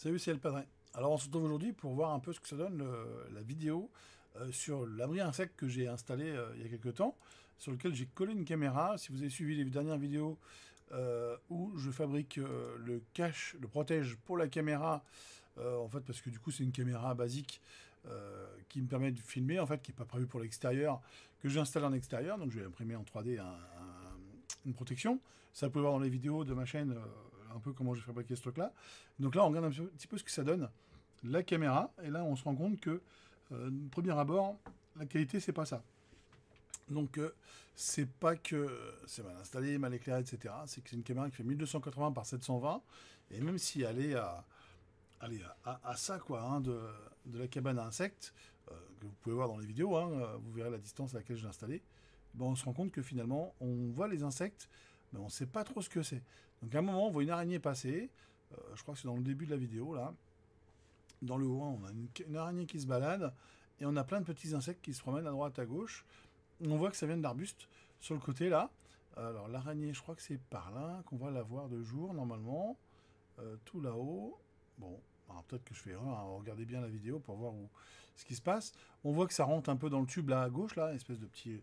Salut, c'est El Padrin. Alors on se retrouve aujourd'hui pour voir un peu ce que ça donne la vidéo sur l'abri insecte que j'ai installé il y a quelques temps, sur lequel j'ai collé une caméra. Si vous avez suivi les dernières vidéos où je fabrique le cache, le protège pour la caméra, en fait parce que du coup c'est une caméra basique qui me permet de filmer, en fait qui n'est pas prévue pour l'extérieur, que j'ai installé en extérieur, donc je vais imprimer en 3D une protection. Ça, vous pouvez voir dans les vidéos de ma chaîne un peu comment j'ai fabriqué ce truc-là. Donc là, on regarde un petit peu ce que ça donne, la caméra, et là, on se rend compte que, premier abord, la qualité, c'est pas ça. Donc, c'est pas que c'est mal installé, mal éclairé, etc. C'est que c'est une caméra qui fait 1280 par 720, et même si elle est à ça, quoi, hein, de la cabane à insectes, que vous pouvez voir dans les vidéos, hein, vous verrez la distance à laquelle je l'ai installée, ben, on se rend compte que finalement, on voit les insectes, mais on ne sait pas trop ce que c'est. Donc à un moment, on voit une araignée passer, je crois que c'est dans le début de la vidéo, là. Dans le haut, on a une araignée qui se balade, et on a plein de petits insectes qui se promènent à droite, à gauche. On voit que ça vient de l'arbuste, sur le côté, là. Alors l'araignée, je crois que c'est par là qu'on va la voir de jour, normalement. Tout là-haut. Bon, alors peut-être que je fais erreur, hein, regardez bien la vidéo pour voir ce qui se passe. On voit que ça rentre un peu dans le tube là à gauche, là, espèce de petit...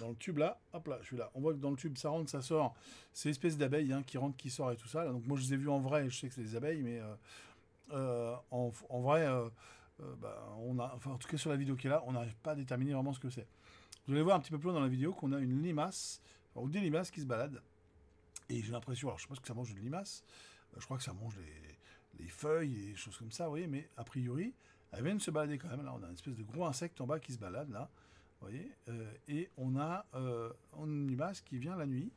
Dans le tube là, hop là, je suis là. On voit que dans le tube ça rentre, ça sort. C'est espèce d'abeille hein, qui rentre, qui sort et tout ça. Là. Donc moi je les ai vus en vrai, je sais que c'est des abeilles, mais en vrai, bah, enfin, en tout cas sur la vidéo qui est là, on n'arrive pas à déterminer vraiment ce que c'est. Vous allez voir un petit peu plus loin dans la vidéo qu'on a une limace, enfin, ou des limaces qui se baladent. Et j'ai l'impression, alors je sais pas ce que ça mange une limace, je crois que ça mange les feuilles et des choses comme ça, vous voyez, mais a priori, elles viennent se balader quand même. Là, on a une espèce de gros insecte en bas qui se balade, là, vous voyez, et on a une limace qui vient la nuit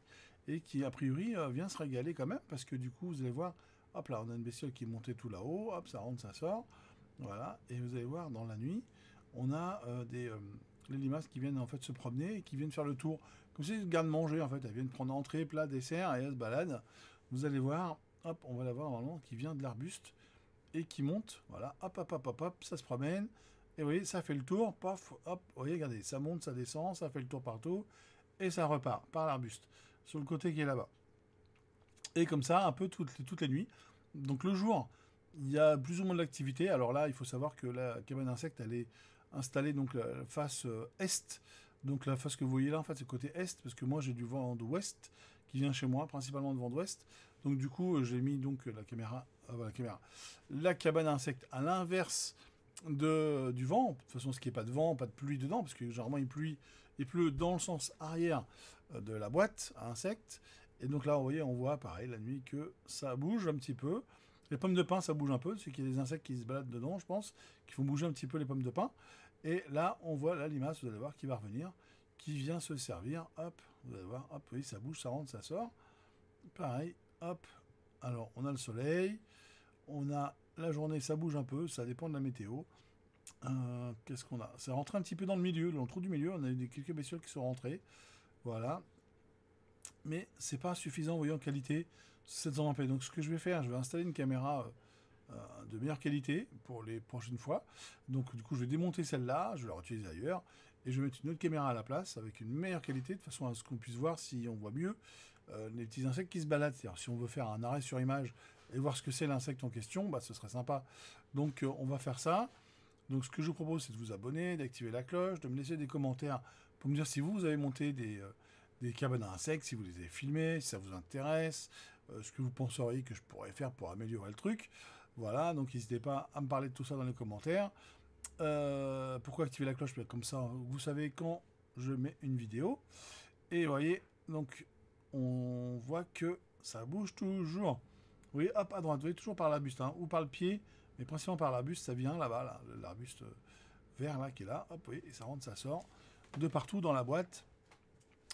et qui, a priori, vient se régaler quand même, parce que du coup, vous allez voir, hop là, on a une bestiole qui est montée tout là-haut, hop, ça rentre, ça sort, voilà, et vous allez voir, dans la nuit, on a les limaces qui viennent en fait se promener et qui viennent faire le tour. Comme si elles garde-manger en fait, elles viennent prendre entrée, plat, dessert et elles se baladent. Vous allez voir, hop, on va la voir normalement qui vient de l'arbuste et qui monte, voilà, hop, hop, hop, hop, hop, ça se promène. Et vous voyez, ça fait le tour, paf, hop, vous voyez, regardez, ça monte, ça descend, ça fait le tour partout et ça repart par l'arbuste sur le côté qui est là-bas. Et comme ça, un peu toutes les nuits. Donc le jour, il y a plus ou moins de l'activité. Alors là, il faut savoir que la cabane d'insectes, elle est installée donc la face est. Donc la face que vous voyez là, en fait, c'est côté est, parce que moi j'ai du vent d'ouest qui vient chez moi, principalement de vent d'ouest. Donc du coup, j'ai mis donc la cabane à insectes à l'inverse du vent. De toute façon, ce qui n'est pas de vent, pas de pluie dedans, parce que généralement il pleut dans le sens arrière de la boîte à insectes. Et donc là, vous voyez, on voit pareil la nuit que ça bouge un petit peu. Les pommes de pin, ça bouge un peu, c'est qu'il y a des insectes qui se baladent dedans, je pense, qui font bouger un petit peu les pommes de pin. Et là, on voit la limace, vous allez voir, qui va revenir, qui vient se servir. Hop, vous allez voir, hop, oui, ça bouge, ça rentre, ça sort. Pareil, hop. Alors, on a le soleil, on a la journée, ça bouge un peu, ça dépend de la météo. Qu'est-ce qu'on a? C'est rentré un petit peu dans le milieu, dans le trou du milieu, on a eu quelques bestioles qui sont rentrées. Voilà. Mais c'est pas suffisant, vous voyez, en qualité 720p. Donc ce que je vais faire, je vais installer une caméra de meilleure qualité pour les prochaines fois. Donc du coup, je vais démonter celle-là, je vais la réutiliser ailleurs, et je vais mettre une autre caméra à la place avec une meilleure qualité, de façon à ce qu'on puisse voir si on voit mieux les petits insectes qui se baladent. C'est-à-dire si on veut faire un arrêt sur image et voir ce que c'est l'insecte en question, bah, ce serait sympa. Donc on va faire ça. Donc ce que je vous propose, c'est de vous abonner, d'activer la cloche, de me laisser des commentaires pour me dire si vous avez monté des cabanes à insectes, si vous les avez filmées, si ça vous intéresse, ce que vous penseriez que je pourrais faire pour améliorer le truc. Voilà, donc n'hésitez pas à me parler de tout ça dans les commentaires. Pourquoi activer la cloche? Comme ça, vous savez quand je mets une vidéo. Et vous voyez, donc on voit que ça bouge toujours. Vous voyez, hop, à droite, vous voyez, toujours par l'arbuste, hein, ou par le pied, mais principalement par l'arbuste, ça vient là-bas, là, l'arbuste vert là qui est là, hop, vous voyez, et ça rentre, ça sort, de partout dans la boîte.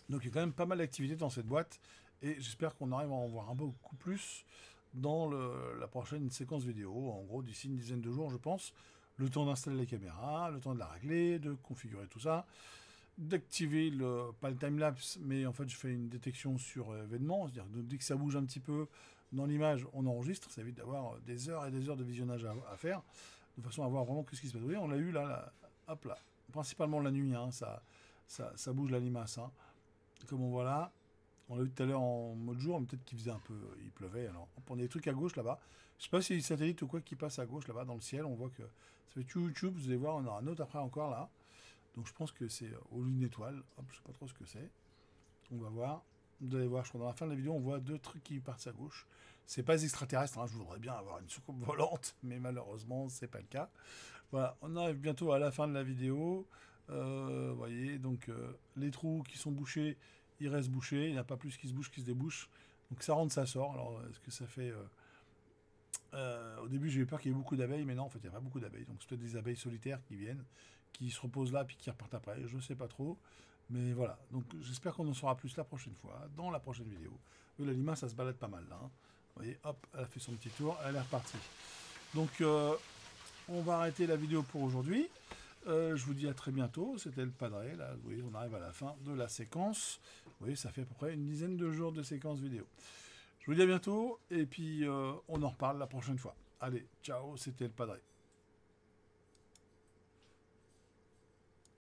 Donc il y a quand même pas mal d'activités dans cette boîte, et j'espère qu'on arrive à en voir un beaucoup plus dans la prochaine séquence vidéo, en gros d'ici une dizaine de jours je pense, le temps d'installer les caméras, le temps de la régler, de configurer tout ça, d'activer pas le timelapse, mais en fait je fais une détection sur événement, c'est-à-dire que dès que ça bouge un petit peu dans l'image, on enregistre, ça évite d'avoir des heures et des heures de visionnage à faire, de façon à voir vraiment ce qui se passe. Vous voyez, on l'a eu là, hop là, principalement la nuit, hein, ça bouge la limace, hein, comme on voit là, On l'a vu tout à l'heure en mode jour, mais peut-être qu'il faisait un peu... il pleuvait, alors hop, on a des trucs à gauche là-bas. Je sais pas si c'est des satellites ou quoi qui passe à gauche là-bas dans le ciel. On voit que ça fait YouTube, vous allez voir, on aura un autre après encore là. Donc je pense que c'est au lieu d'une étoile. Hop, je sais pas trop ce que c'est. On va voir. Vous allez voir, je crois dans la fin de la vidéo, on voit deux trucs qui partent à gauche. C'est pas extraterrestre, hein, je voudrais bien avoir une soucoupe volante, mais malheureusement, c'est pas le cas. Voilà, on arrive bientôt à la fin de la vidéo. Vous voyez, donc les trous qui sont bouchés, ils restent bouchés. Il n'y a pas plus qui se bouche, qui se débouche. Donc ça rentre, ça sort. Alors, est-ce que ça fait... au début, j'ai eu peur qu'il y ait beaucoup d'abeilles, mais non, en fait, il n'y a pas beaucoup d'abeilles. Donc c'est peut-être des abeilles solitaires qui viennent, qui se reposent là, puis qui repartent après. Je ne sais pas trop. Mais voilà, donc j'espère qu'on en saura plus la prochaine fois, dans la prochaine vidéo. Oui, la limace, ça se balade pas mal là. Hein. Vous voyez, hop, elle a fait son petit tour, elle est repartie. Donc, on va arrêter la vidéo pour aujourd'hui. Je vous dis à très bientôt. C'était le Padré. Là, vous voyez, on arrive à la fin de la séquence. Vous voyez, ça fait à peu près une dizaine de jours de séquence vidéo. Je vous dis à bientôt, et puis on en reparle la prochaine fois. Allez, ciao, c'était le Padré.